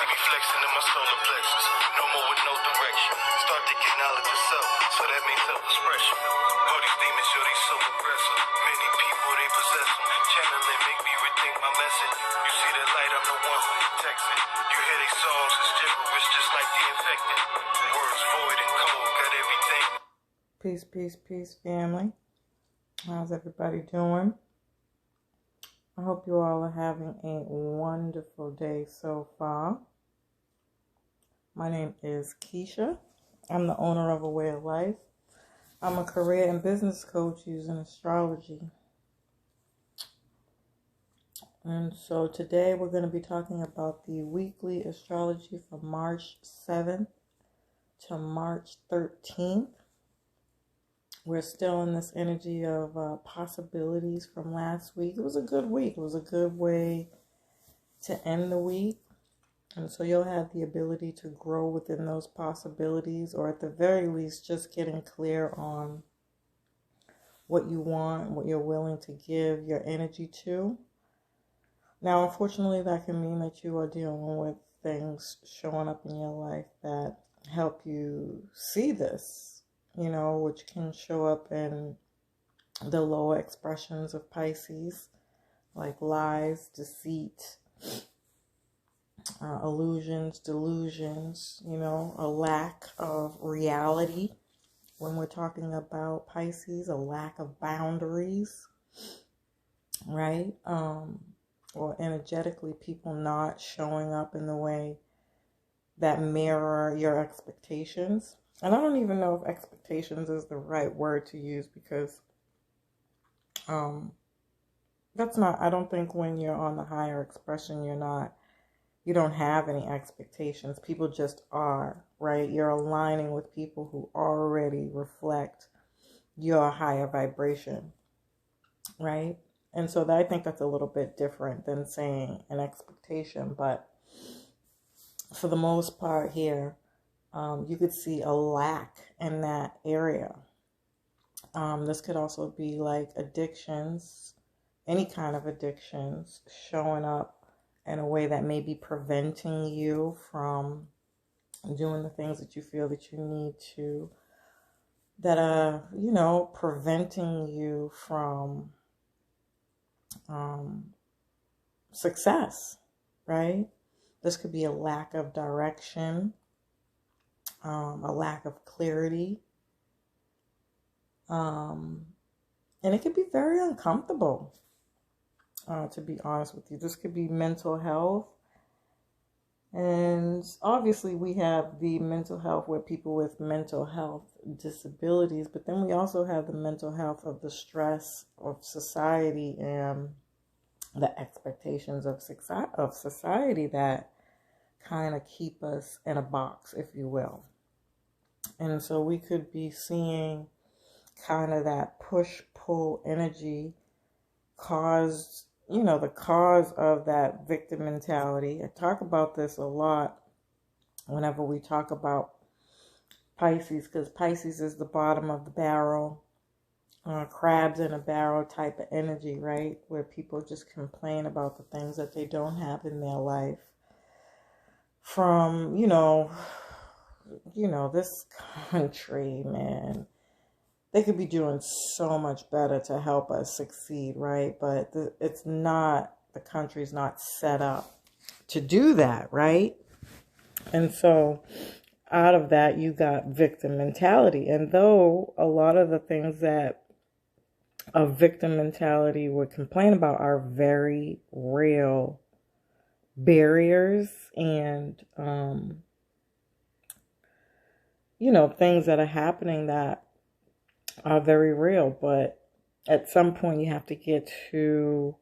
See me flexing in my solar plexus. No more with no direction. Start to get knowledge of self, so that means self-expression. All these demons, yo, they so aggressive. Many people, they possess them. Channeling make me rethink my message. You see that light, I'm the one who protects it. You hear they songs, it's gibberish, just like the infected. Words void and cold, got everything. Peace, peace, peace, family. How's everybody doing? I hope you all are having a wonderful day so far. My name is Keisha. I'm the owner of A Way of Life. I'm a career and business coach using astrology. And so today we're going to be talking about the weekly astrology from March 7th to March 13th. We're still in this energy of possibilities from last week. It was a good week. It was a good way to end the week. And so you'll have the ability to grow within those possibilities, or at the very least, just getting clear on what you want, what you're willing to give your energy to. Now, unfortunately, that can mean that you are dealing with things showing up in your life that help you see this, which can show up in the lower expressions of Pisces, like lies, deceit, illusions, delusions, a lack of reality. When we're talking about Pisces, a lack of boundaries, right? Or energetically, people not showing up in the way that mirror your expectations. And I don't even know if expectations is the right word to use, because I don't think when you're on the higher expression, you don't have any expectations. People just are, right? You're aligning with people who already reflect your higher vibration, right? And so I think that's a little bit different than saying an expectation. But for the most part here, you could see a lack in that area. This could also be like addictions, any kind of addictions showing up in a way that may be preventing you from doing the things that you feel that you need to, that are, preventing you from success, right? This could be a lack of direction, a lack of clarity, and it could be very uncomfortable, to be honest with you. This could be mental health, and obviously we have the mental health where people with mental health disabilities, but then we also have the mental health of the stress of society and the expectations of society that kind of keep us in a box, if you will. And so we could be seeing kind of that push-pull energy caused, the cause of that victim mentality. I talk about this a lot whenever we talk about Pisces, because Pisces is the bottom of the barrel, crabs in a barrel type of energy, right? Where people just complain about the things that they don't have in their life. From, this country, man, they could be doing so much better to help us succeed, right? But the country's not set up to do that, right? And so out of that, you got victim mentality. And though a lot of the things that a victim mentality would complain about are very real barriers and, things that are happening that are very real. But at some point you have to get to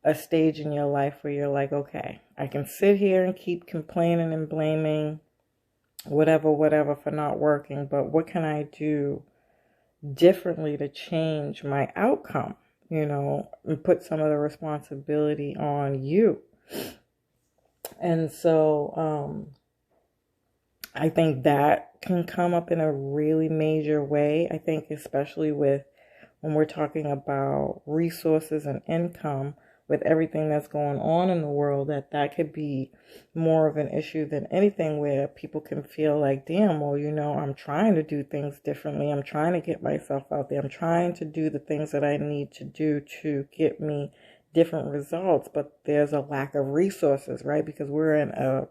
a stage in your life where you're like, okay, I can sit here and keep complaining and blaming whatever for not working, but what can I do differently to change my outcome, and put some of the responsibility on you. And so I think that can come up in a really major way. I think especially when we're talking about resources and income, with everything that's going on in the world, that could be more of an issue than anything, where people can feel like, damn, well, I'm trying to do things differently. I'm trying to get myself out there. I'm trying to do the things that I need to do to get me different results, but there's a lack of resources, right? Because we're in a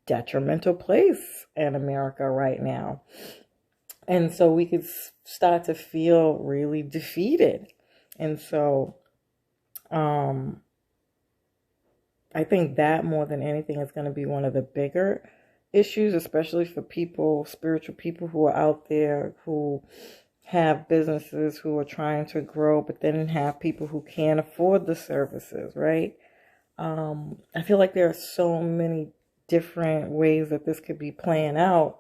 detrimental place in America right now. And so we could start to feel really defeated. And so I think that more than anything is going to be one of the bigger issues, especially for people, spiritual people who are out there who have businesses, who are trying to grow, but then have people who can't afford the services, right? I feel like there are so many different ways that this could be playing out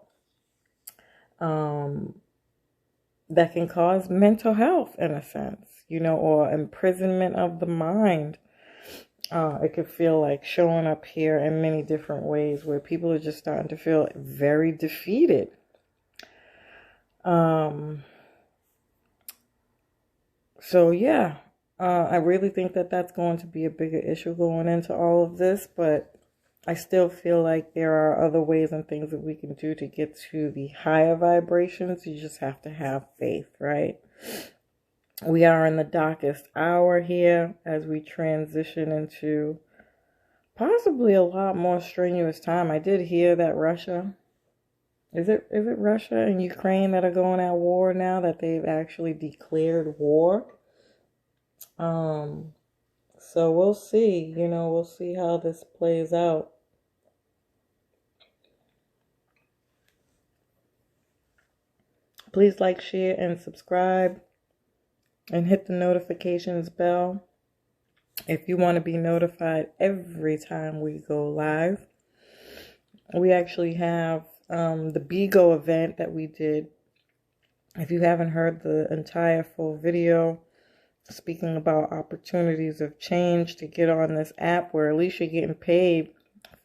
that can cause mental health, in a sense, or imprisonment of the mind. It could feel like showing up here in many different ways, where people are just starting to feel very defeated. So yeah, I really think that that's going to be a bigger issue going into all of this, but I still feel like there are other ways and things that we can do to get to the higher vibrations. You just have to have faith, right? We are in the darkest hour here as we transition into possibly a lot more strenuous time. I did hear that Russia, is it Russia and Ukraine that are going at war now, that they've actually declared war. So we'll see, we'll see how this plays out. Please like, share, and subscribe, and hit the notifications bell if you want to be notified every time we go live. We actually have the BIGO event that we did. If you haven't heard the entire full video speaking about opportunities of change to get on this app, where at least you're getting paid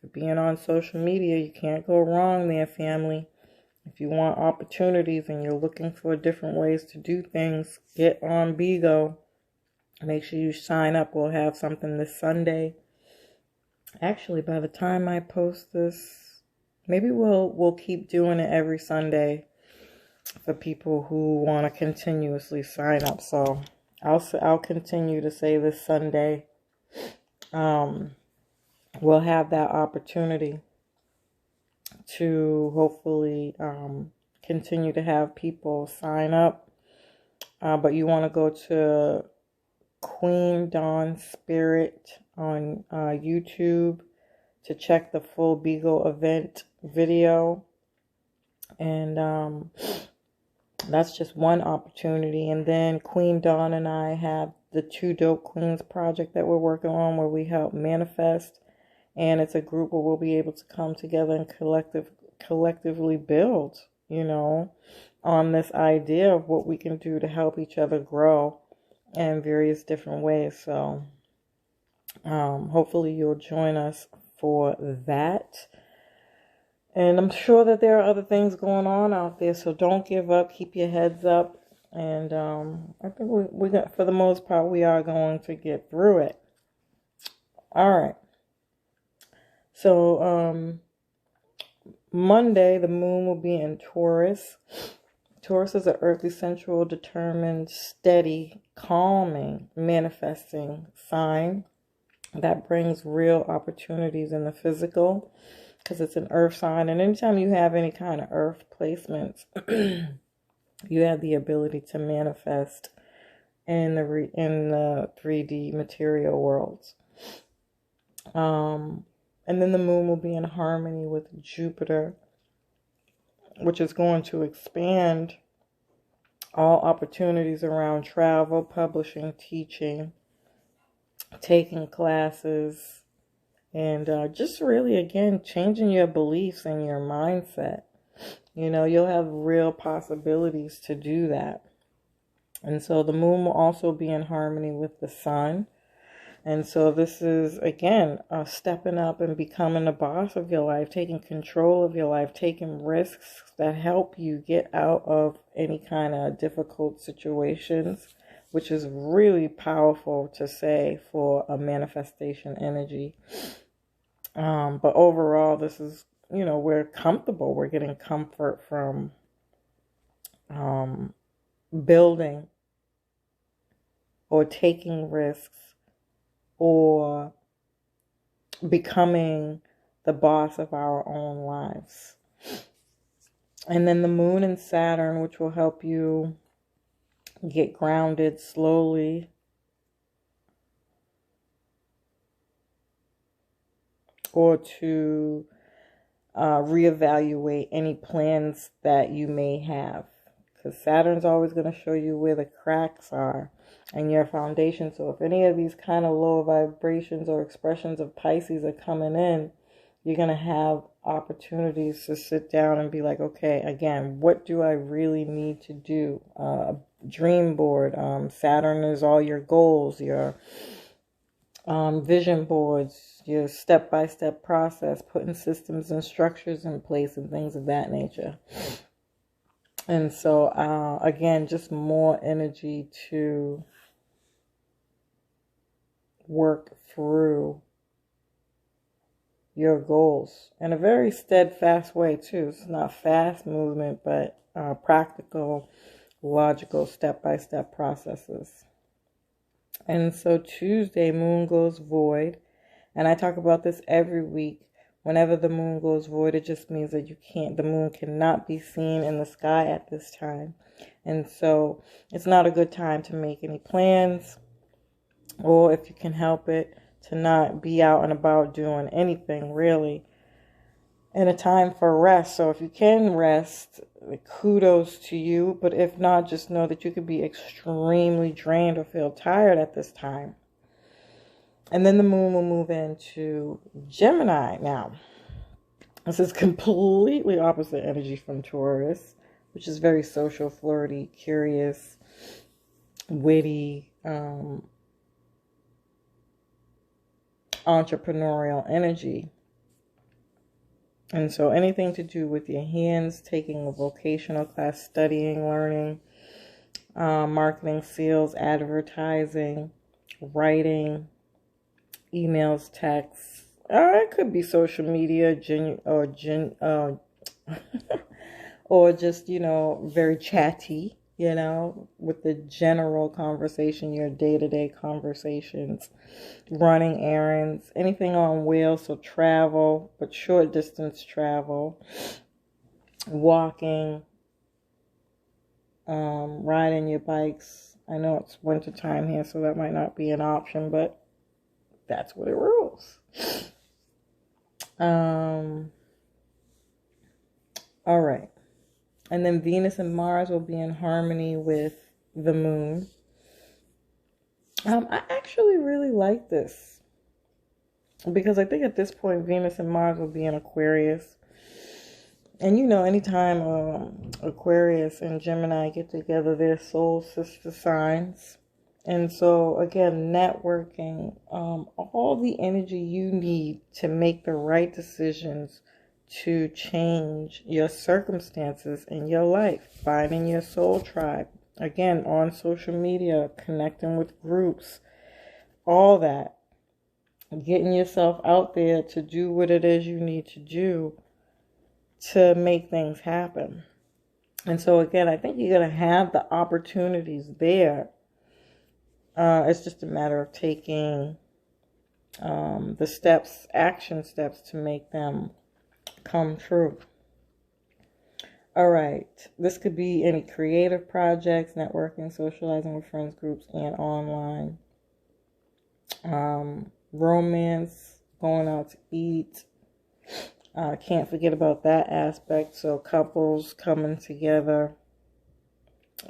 for being on social media, you can't go wrong there, family. If you want opportunities and you're looking for different ways to do things, get on BIGO. Make sure you sign up. We'll have something this Sunday. Actually, by the time I post this, maybe we'll keep doing it every Sunday for people who want to continuously sign up. So I'll continue to say this Sunday, we'll have that opportunity to hopefully continue to have people sign up. But you want to go to Queen Dawn Spirit on YouTube to check the full BIGO event video. And that's just one opportunity. And then Queen Dawn and I have the Two Dope Queens project that we're working on, where we help manifest. And it's a group where we'll be able to come together and collectively build, on this idea of what we can do to help each other grow in various different ways. So hopefully you'll join us for that. And I'm sure that there are other things going on out there, so don't give up. Keep your heads up. And I think we got, for the most part, we are going to get through it. All right. So Monday, the moon will be in Taurus. Taurus is an earthly, sensual, determined, steady, calming, manifesting sign that brings real opportunities in the physical, because it's an earth sign. And anytime you have any kind of earth placements, you have the ability to manifest in the 3D material worlds. And then the moon will be in harmony with Jupiter, which is going to expand all opportunities around travel, publishing, teaching, taking classes, and just really, again, changing your beliefs and your mindset. You'll have real possibilities to do that. And so the moon will also be in harmony with the sun. And so this is, again, stepping up and becoming the boss of your life, taking control of your life, taking risks that help you get out of any kind of difficult situations, which is really powerful to say for a manifestation energy. But overall, this is, we're comfortable. We're getting comfort from building or taking risks or becoming the boss of our own lives. And then the moon and Saturn, which will help you get grounded slowly. Or to reevaluate any plans that you may have. Because Saturn's always going to show you where the cracks are in your foundation. So if any of these kind of low vibrations or expressions of Pisces are coming in, you're going to have opportunities to sit down and be like, okay, again, what do I really need to do? Dream board. Saturn is all your goals, your vision boards, your step-by-step process, putting systems and structures in place and things of that nature. And so, again, just more energy to work through your goals in a very steadfast way, too. It's not fast movement, but practical, logical, step-by-step processes. And so Tuesday, moon goes void. And I talk about this every week. Whenever the moon goes void, it just means that the moon cannot be seen in the sky at this time. And so it's not a good time to make any plans, or if you can help it, to not be out and about doing anything really. And a time for rest. So if you can rest, kudos to you. But if not, just know that you could be extremely drained or feel tired at this time. And then the moon will move into Gemini now. This is completely opposite energy from Taurus, which is very social, flirty, curious, witty, entrepreneurial energy. And so anything to do with your hands, taking a vocational class, studying, learning, marketing, sales, advertising, writing, emails, texts. It could be social media, or just, very chatty, with the general conversation, your day-to-day conversations, running errands, anything on wheels, so travel, but short distance travel, walking, riding your bikes. I know it's winter time here, so that might not be an option, but that's what it rules. All right. And then Venus and Mars will be in harmony with the moon. I actually really like this, because I think at this point Venus and Mars will be in Aquarius. And anytime Aquarius and Gemini get together, they're soul sister signs. And so, again, networking, all the energy you need to make the right decisions to change your circumstances in your life, finding your soul tribe, again, on social media, connecting with groups, all that, getting yourself out there to do what it is you need to do to make things happen. And so, again, I think you're going to have the opportunities there. It's just a matter of taking the steps, action steps, to make them come true. All right. This could be any creative projects, networking, socializing with friends, groups, and online. Romance, going out to eat. Can't forget about that aspect. So couples coming together.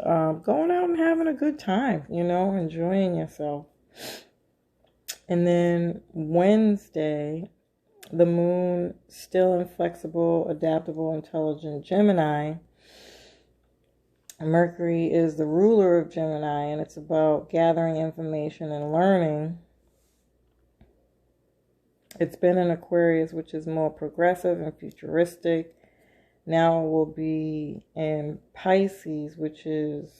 Going out and having a good time, enjoying yourself. And then Wednesday, the moon still in flexible, adaptable, intelligent Gemini. Mercury is the ruler of Gemini, and it's about gathering information and learning. It's been in Aquarius, which is more progressive and futuristic. Now it will be in Pisces, which is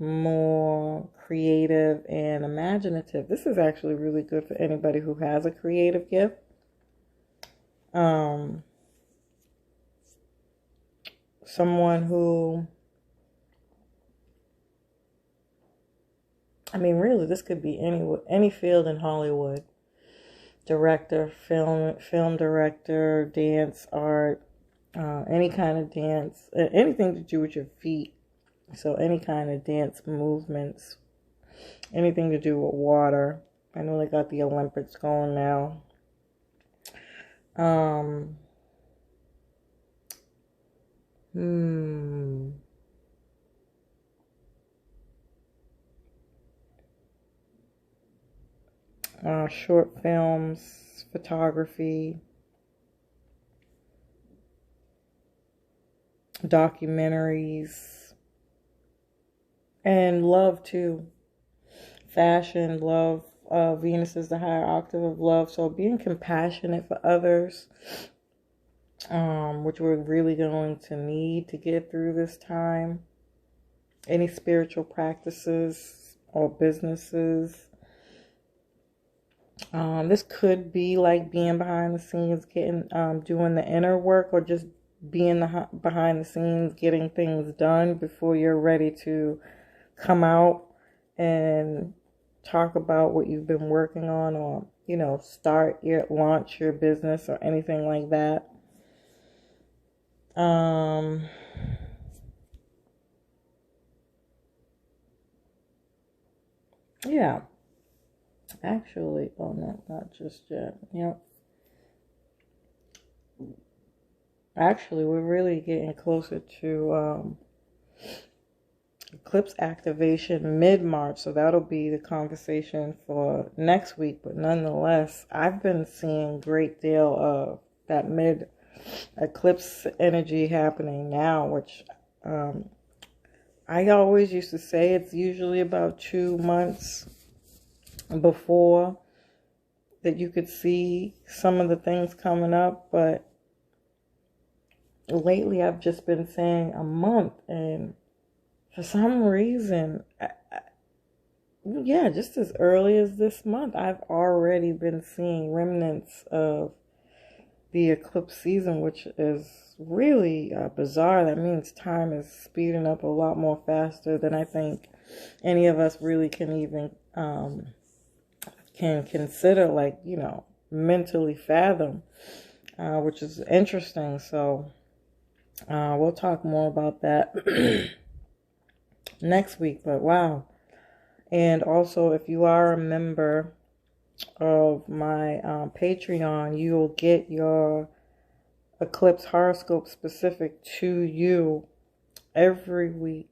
more creative and imaginative. This is actually really good for anybody who has a creative gift. Someone who, I mean, really, this could be any field in Hollywood. Director, film director, dance, art, any kind of dance, anything to do with your feet. So any kind of dance movements, anything to do with water. I know they got the Olympics going now. Short films, photography, documentaries, and love too. Fashion, love. Venus is the higher octave of love. So being compassionate for others, which we're really going to need to get through this time. Any spiritual practices or businesses. This could be like being behind the scenes, doing the inner work, or just being behind the scenes, getting things done before you're ready to come out and talk about what you've been working on, or, launch your business or anything like that. Yeah. Actually, oh no, not just yet. Yep. Actually, we're really getting closer to eclipse activation mid-March, so that'll be the conversation for next week. But nonetheless, I've been seeing a great deal of that mid-eclipse energy happening now, which I always used to say it's usually about 2 months before that you could see some of the things coming up, but lately I've just been saying a month, and for some reason, just as early as this month, I've already been seeing remnants of the eclipse season, which is really bizarre. That means time is speeding up a lot more faster than I think any of us really can even can consider, mentally fathom, which is interesting. So we'll talk more about that next week. But wow. And also, if you are a member of my Patreon, you'll get your eclipse horoscope specific to you every week,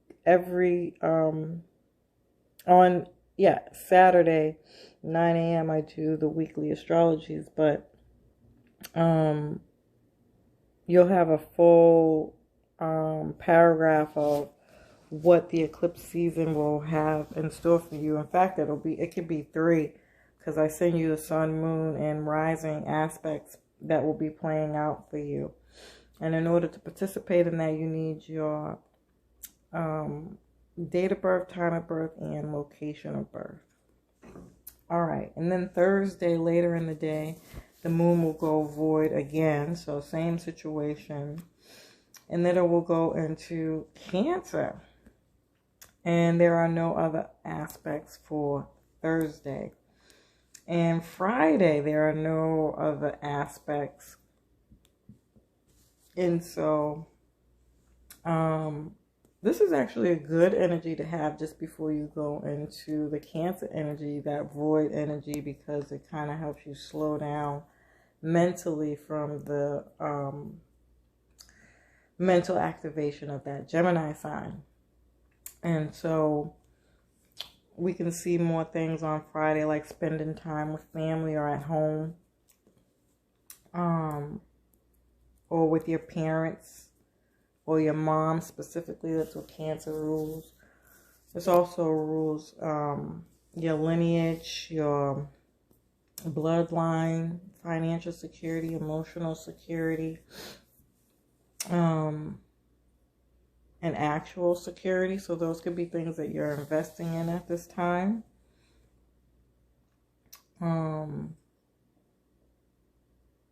Saturday, 9 a.m. I do the weekly astrologies, but you'll have a full paragraph of what the eclipse season will have in store for you. In fact, it could be 3, because I send you the sun, moon, and rising aspects that will be playing out for you. And in order to participate in that, you need your date of birth, time of birth, and location of birth. All right. And then Thursday, later in the day, the moon will go void again. So same situation. And then it will go into Cancer. And there are no other aspects for Thursday. And Friday, there are no other aspects. And so, this is actually a good energy to have just before you go into the Cancer energy, that void energy, because it kind of helps you slow down mentally from the mental activation of that Gemini sign. And so we can see more things on Friday, like spending time with family or at home, or with your parents or your mom specifically. That's what Cancer rules. This also rules your lineage, your bloodline, financial security, emotional security. and actual security. So those could be things that you're investing in at this time.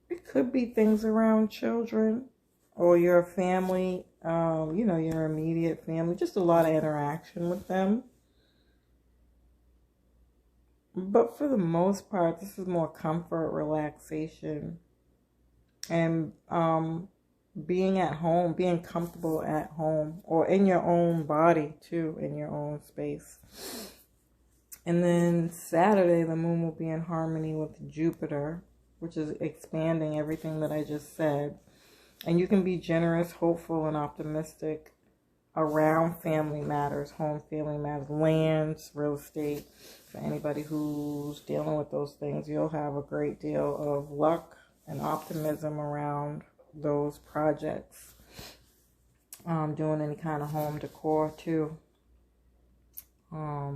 It could be things around children or your family, your immediate family, just a lot of interaction with them. But for the most part, this is more comfort, relaxation, and being at home, being comfortable at home or in your own body too, in your own space. And then Saturday, the moon will be in harmony with Jupiter, which is expanding everything that I just said. And you can be generous, hopeful, and optimistic around family matters, home family matters, lands, real estate. For anybody who's dealing with those things, you'll have a great deal of luck and optimism around those projects. Doing any kind of home decor too. Or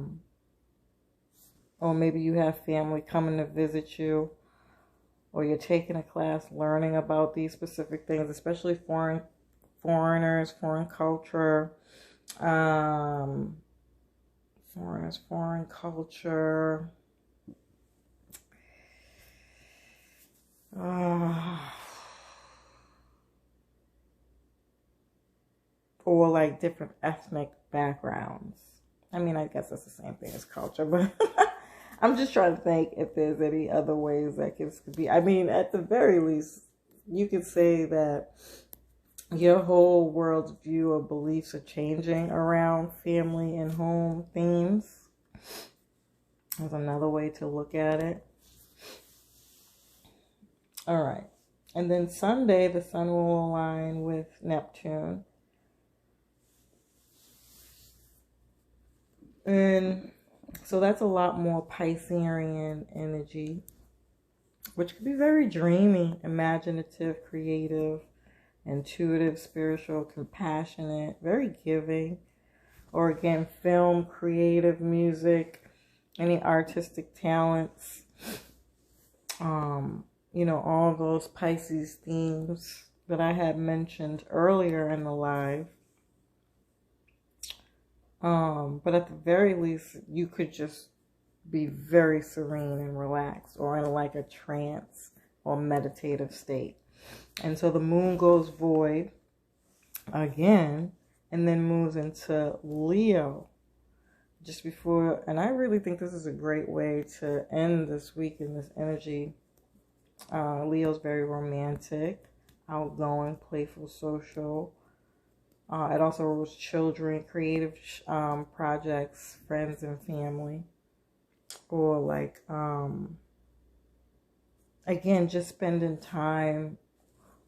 maybe you have family coming to visit you, or you're taking a class learning about these specific things, especially foreigners, foreign culture, foreign culture. Or like different ethnic backgrounds. I mean, I guess that's the same thing as culture, but I'm just trying to think if there's any other ways that this could be. I mean, at the very least, you could say that your whole world's view of beliefs are changing around family and home themes. There's another way to look at it. All right. And then Sunday, the sun will align with Neptune. And so that's a lot more Piscean energy, which could be very dreamy, imaginative, creative, intuitive, spiritual, compassionate, very giving. Or again, film, creative, music, any artistic talents. All those Pisces themes that I had mentioned earlier in the live. But at the very least, you could just be very serene and relaxed, or in like a trance or meditative state. And so the moon goes void again, and then moves into Leo just before. And I really think this is a great way to end this week in this energy. Leo's very romantic, outgoing, playful, social. It also rules children, creative projects, friends and family. Or like, again, just spending time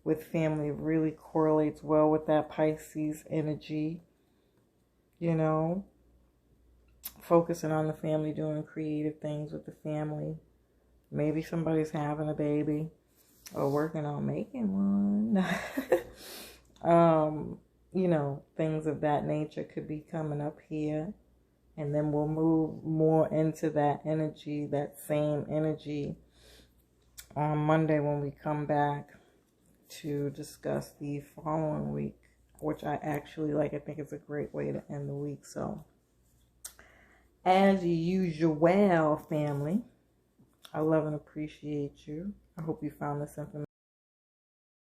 with family really correlates well with that Pisces energy. Focusing on the family, doing creative things with the family. Maybe somebody's having a baby or working on making one. Things of that nature could be coming up here. And then we'll move more into that energy, that same energy, on Monday when we come back to discuss the following week, which I actually like. I think it's a great way to end the week. So, as usual, family, I love and appreciate you. I hope you found this information